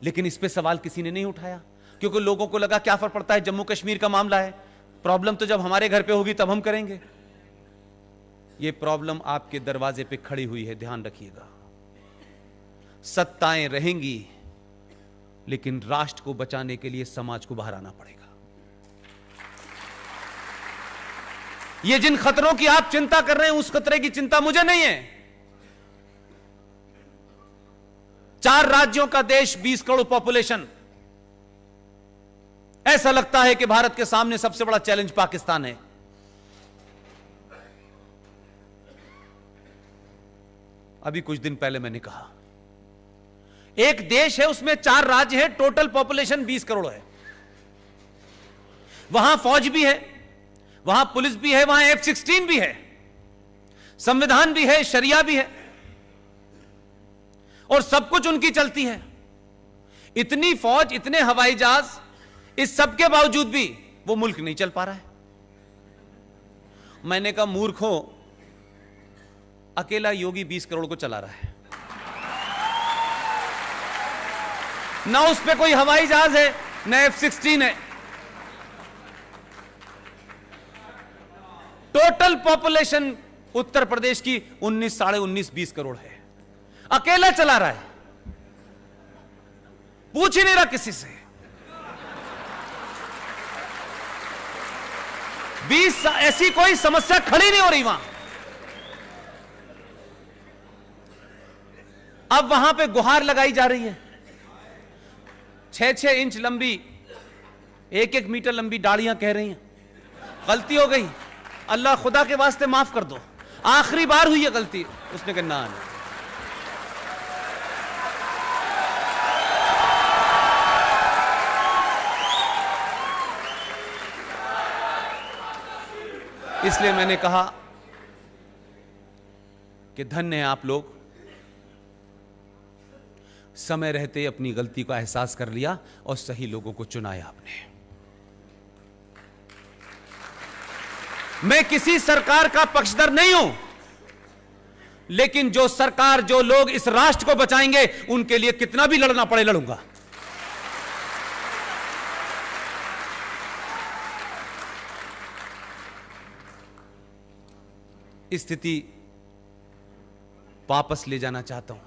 लेकिन इस पे सवाल किसी ने नहीं उठाया, क्योंकि लोगों को लगा क्या फर्क पड़ता है, जम्मू कश्मीर का मामला है, प्रॉब्लम तो जब हमारे घर पे होगी तब हम करेंगे। ये प्रॉब्लम आपके दरवाजे पे खड़ी हुई है, ध्यान रखिएगा। सत्ताएं रहेंगी, लेकिन राष्ट्र को बचाने के लिए समाज को बाहर आना पड़ेगा। ये जिन खतरों की आप चिंता कर रहे हैं, उस खतरे की चिंता मुझे नहीं है। 4 राज्यों का देश, 20 करोड़ पॉपुलेशन। ऐसा लगता है कि भारत के सामने सबसे बड़ा चैलेंज पाकिस्तान है। अभी कुछ दिन पहले मैंने कहा, एक देश है, उसमें 4 राज्य हैं, टोटल पॉपुलेशन 20 करोड़ है। वहां फौज भी है, वहां पुलिस भी है, वहां F-16 भी है, संविधान भी है, शरिया भी है, और सब कुछ उनकी चलती है। इतनी फौज, इतने हवाई जहाज, इस सब के बावजूद भी वो मुल्क नहीं चल पा रहा है। मैंने कहा मूर्खों, अकेला योगी 20 करोड़ को चला रहा है, ना उस पे कोई हवाई जहाज है, ना F-16 है। टोटल पॉपुलेशन उत्तर प्रदेश की 19, साढ़े 19, 20 करोड़ है, अकेला चला रहा है, पूछ ही नहीं रहा किसी से। 20 ऐसी कोई समस्या खड़ी नहीं हो रही वहां। अब वहां पे गुहार लगाई जा रही है, 6-6 इंच लंबी, 1-1 मीटर लंबी डालियां कह रही हैं गलती हो गई, अल्लाह खुदा के वास्ते माफ कर दो, आखिरी बार हुई है गलती। उसने कहा ना, इसलिए मैंने कहा कि धन्य है आप लोग, समय रहते अपनी गलती का एहसास कर लिया और सही लोगों को चुनाया आपने। मैं किसी सरकार का पक्षधर नहीं हूं, लेकिन जो सरकार, जो लोग इस राष्ट्र को बचाएंगे, उनके लिए कितना भी लड़ना पड़े लड़ूंगा। स्थिति वापस ले जाना चाहता हूं।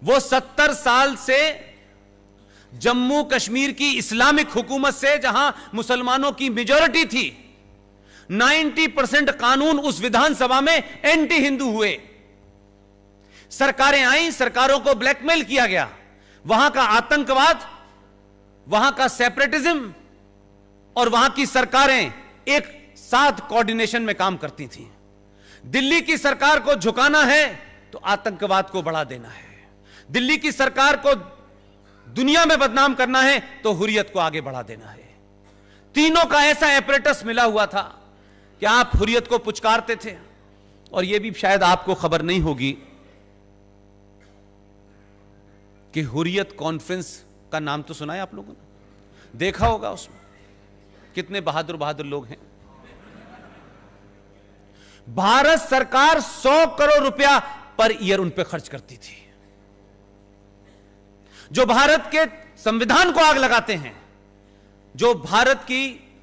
वो 70 साल से जम्मू कश्मीर की इस्लामिक हुकूमत से, जहां मुसलमानों की मेजॉरिटी थी, 90% कानून उस विधानसभा में एंटी हिंदू हुए। सरकारें आई, सरकारों को ब्लैकमेल किया गया, वहां का आतंकवाद, वहां का सेपरेटिज्म, और वहां की सरकारें एक साथ कोऑर्डिनेशन में काम करती थी। दिल्ली की सरकार को झुकाना है तो आतंकवाद को बढ़ा देना है, दिल्ली की सरकार को दुनिया में बदनाम करना है तो हुर्रियत को आगे बढ़ा देना है। तीनों का ऐसा एपरेटस मिला हुआ था कि आप हुर्रियत को पुचकारते थे। और यह भी शायद आपको खबर नहीं होगी कि हुर्रियत कॉन्फ्रेंस का नाम तो सुना है आप लोगों ने, देखा होगा, उसमें कितने बहादुर बहादुर लोग हैं। भारत सरकार 100 करोड़ रुपया पर ईयर उन पे खर्च करती थी। जो भारत के संविधान को आग लगाते हैं, जो भारत की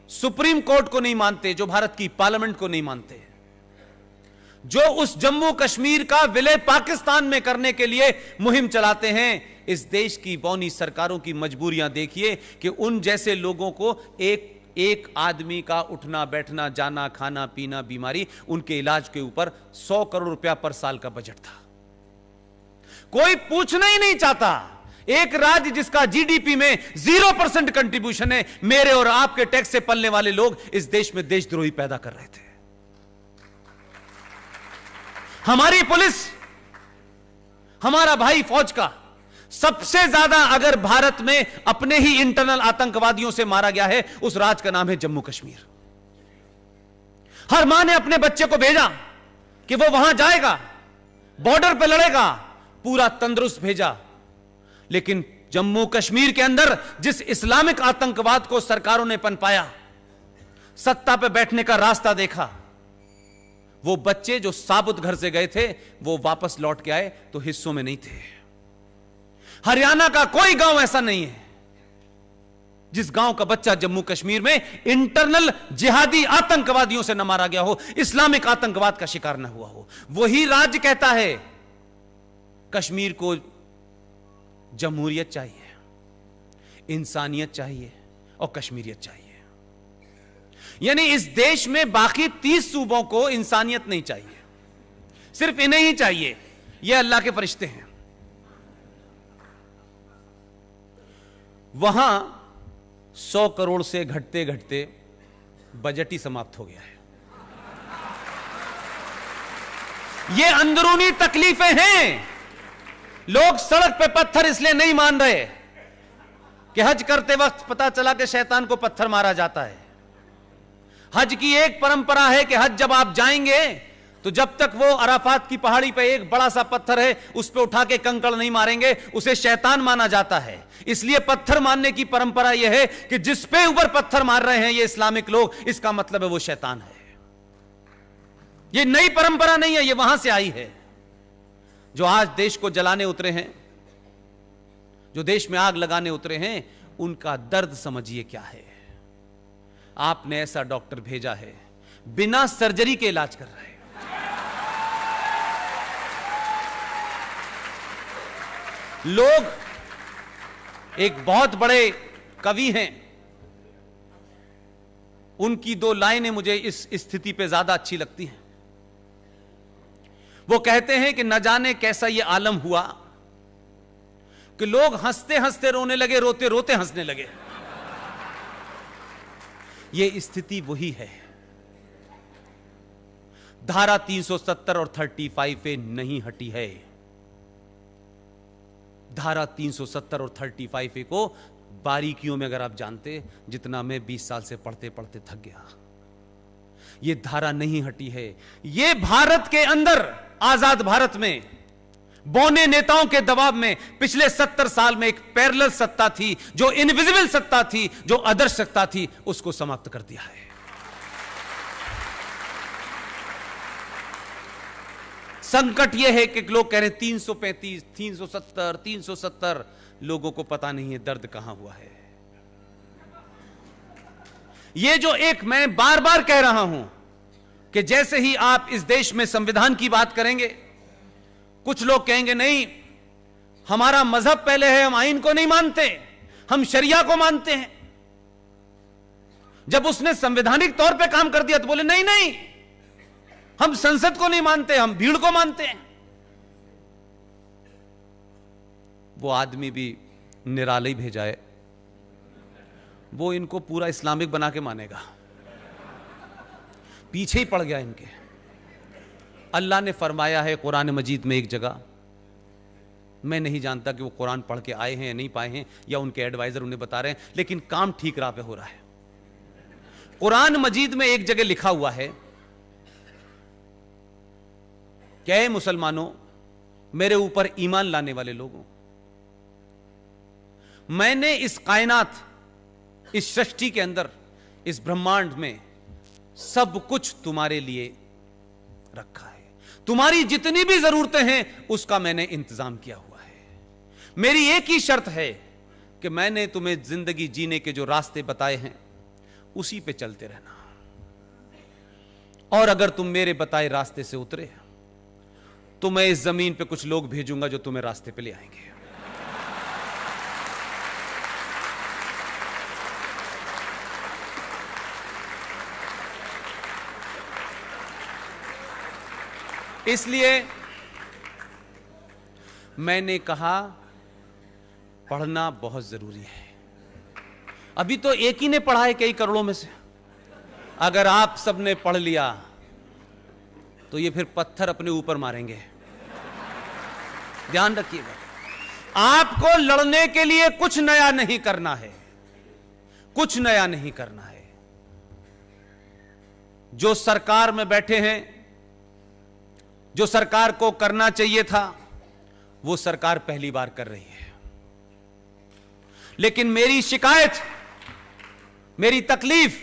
सुप्रीम कोर्ट को नहीं मानते, जो भारत की पार्लियामेंट को नहीं मानते, जो उस जम्मू कश्मीर का विलय पाकिस्तान में करने के लिए मुहिम चलाते हैं, इस देश की बौनी सरकारों की मजबूरियां देखिए कि उन जैसे लोगों को एक आदमी का उठना बैठना, जाना, खाना पीना, बीमारी, उनके इलाज के ऊपर 100 करोड़ रुपया पर साल का बजट था। कोई पूछना ही नहीं चाहता। एक राज्य जिसका जीडीपी में 0% कंट्रीब्यूशन है, मेरे और आपके टैक्स से पलने वाले लोग इस देश में देशद्रोही पैदा कर रहे थे। हमारी पुलिस, हमारा भाई फौज का सबसे ज्यादा अगर भारत में अपने ही इंटरनल आतंकवादियों से मारा गया है, उस राज्य का नाम है जम्मू कश्मीर। हर मां ने अपने बच्चे को भेजा कि वो वहां जाएगा, बॉर्डर पे लड़ेगा, पूरा तंदुरुस्त भेजा। लेकिन जम्मू कश्मीर के अंदर जिस इस्लामिक आतंकवाद को सरकारों ने पनपाया, सत्ता पे बैठने का रास्ता देखा, वो बच्चे जो साबुत घर से गए थे, वो वापस लौट के आए तो हिस्सों में नहीं थे। हरियाणा का कोई गांव ऐसा नहीं है जिस गांव का बच्चा जम्मू कश्मीर में इंटरनल जिहादी आतंकवादियों से न मारा गया हो, इस्लामिक आतंकवाद का शिकार न हुआ हो। वही राज्य कहता है कश्मीर को जमहूरियत चाहिए, इंसानियत चाहिए और कश्मीरियत चाहिए। यानी इस देश में बाकी 30 सूबों को इंसानियत नहीं चाहिए, सिर्फ इन्हें ही चाहिए। यह अल्लाह के फरिश्ते हैं। वहां 100 करोड़ से घटते घटते बजट ही समाप्त हो गया है। ये अंदरूनी तकलीफें हैं। लोग सड़क पे पत्थर इसलिए नहीं मान रहे कि हज करते वक्त पता चला कि शैतान को पत्थर मारा जाता है। हज की एक परंपरा है कि हज जब आप जाएंगे तो जब तक वो अराफात की पहाड़ी पे एक बड़ा सा पत्थर है उस पे उठा के कंकड़ नहीं मारेंगे, उसे शैतान माना जाता है। इसलिए पत्थर मारने की परंपरा यह है कि जिस पे ऊपर पत्थर मार रहे हैं ये इस्लामिक लोग, इसका मतलब है वो शैतान है। ये नई परंपरा नहीं है, ये वहां से आई है। जो आज देश को जलाने उतरे हैं, जो देश में आग लगाने उतरे हैं, उनका दर्द समझिए क्या है। आपने ऐसा डॉक्टर भेजा है बिना सर्जरी के इलाज कर रहा है। लोग, एक बहुत बड़े कवि हैं, उनकी 2 लाइनें मुझे इस स्थिति पे ज्यादा अच्छी लगती हैं। वो कहते हैं कि न जाने कैसा ये आलम हुआ कि लोग हंसते हंसते रोने लगे, रोते रोते हंसने लगे। ये स्थिति वही है। धारा 370 और 35A नहीं हटी है। धारा 370 और 35A को बारीकियों में अगर आप जानते, जितना मैं 20 साल से पढ़ते पढ़ते थक गया, ये धारा नहीं हटी है। ये भारत के अंदर, आजाद भारत में बौने नेताओं के दबाव में पिछले 70 साल में एक पैरेलल सत्ता थी, जो इनविजिबल सत्ता थी, जो आदर्श सत्ता थी, उसको समाप्त कर दिया है। संकट यह है कि लोग कह रहे हैं 335, 370, 370, लोगों को पता नहीं है दर्द कहां हुआ है। ये जो एक मैं बार बार कह रहा हूं कि जैसे ही आप इस देश में संविधान की बात करेंगे, कुछ लोग कहेंगे नहीं, हमारा मजहब पहले है, हम आईन को नहीं मानते, हम शरिया को मानते हैं। जब उसने संवैधानिक तौर पे काम कर दिया तो बोले नहीं नहीं, हम संसद को नहीं मानते, हम भीड़ को मानते हैं। वो आदमी भी निराले भेजा है, वो इनको पूरा इस्लामिक बना के मानेगा। पीछे ही पड़ गया इनके। अल्लाह ने फरमाया है कुरान मजीद में एक जगह, मैं नहीं जानता कि वो कुरान पढ़ के आए हैं या नहीं पाए हैं, या उनके एडवाइजर उन्हें बता रहे हैं, लेकिन काम ठीक राह पे हो रहा है। कुरान मजीद में एक जगह लिखा हुआ है, क्या है मुसलमानों, मेरे ऊपर ईमान लाने वाले लोगों, मैंने इस कायनात, इस सृष्टि के अंदर, इस ब्रह्मांड में सब कुछ तुम्हारे लिए रखा है। तुम्हारी जितनी भी जरूरतें हैं उसका मैंने इंतजाम किया हुआ है। मेरी एक ही शर्त है कि मैंने तुम्हें जिंदगी जीने के जो रास्ते बताए हैं उसी पे चलते रहना, और अगर तुम मेरे बताए रास्ते से उतरे तो मैं इस जमीन पे कुछ लोग भेजूंगा जो तुम्हें रास्ते पे ले आएंगे। इसलिए मैंने कहा पढ़ना बहुत जरूरी है। अभी तो एक ही ने पढ़ा है कई करोड़ों में से। अगर आप सबने पढ़ लिया तो ये फिर पत्थर अपने ऊपर मारेंगे। ध्यान रखिएगा, आपको लड़ने के लिए कुछ नया नहीं करना है, कुछ नया नहीं करना है। जो सरकार में बैठे हैं, जो सरकार को करना चाहिए था, वो सरकार पहली बार कर रही है। लेकिन मेरी शिकायत, मेरी तकलीफ,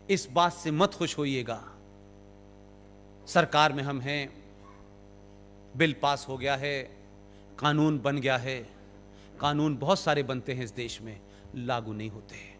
इस बात से मत खुश होइएगा, सरकार में हम हैं, बिल पास हो गया है, कानून बन गया है, कानून बहुत सारे बनते हैं इस देश में, लागू नहीं होते।